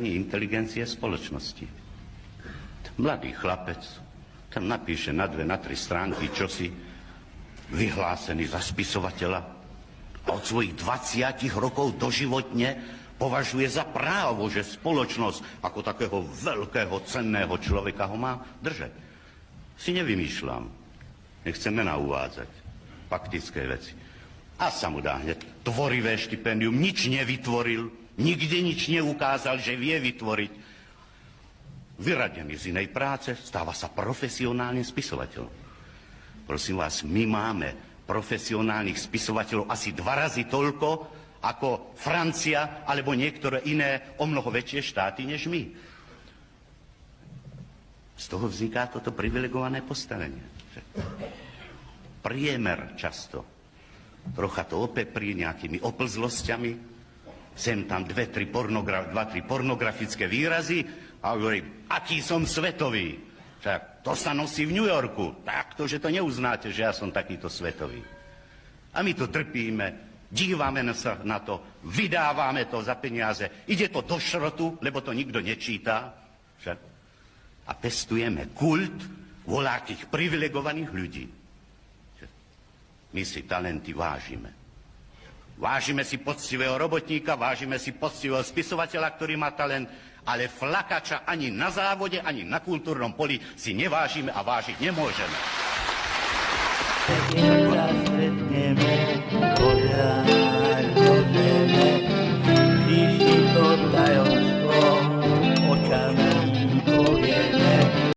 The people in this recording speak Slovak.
vyjadrení inteligencie spoločnosti. Mladý chlapec tam napíše na 2, na 3 stránky čosi, vyhlásený za spisovateľa a od svojich 20 rokov doživotne považuje za právo, že spoločnosť ako takého veľkého, cenného človeka ho má držať. Si nevymýšľam, nechcem mená uvádzať, faktické veci. A sa mu dá hneď tvorivé štipendium, nič nevytvoril, nikde nič neukázal, že vie vytvoriť. Vyradený z inej práce, stáva sa profesionálnym spisovateľom. Prosím vás, my máme profesionálnych spisovateľov asi 2 razy toľko, ako Francia alebo niektoré iné o mnoho väčšie štáty než my. Z toho vzniká toto privilegované postavenie. Priemer často. Trocha to opeprí nejakými oplzlosťami, sem tam 2-3 pornografické výrazy a hovorí, aký som svetový. Však to sa nosí v New Yorku. Tak to, že to neuznáte, že ja som takýto svetový. A my to trpíme, dívame sa na to, vydávame to za peniaze, ide to do šrotu, lebo to nikto nečíta. Však. A pestujeme kult voľakých privilegovaných ľudí. My si talenty vážime. Vážime si poctivého robotníka, vážime si poctivého spisovateľa, ktorý má talent, ale flakača ani na závode, ani na kultúrnom poli si nevážime a vážiť nemôžeme.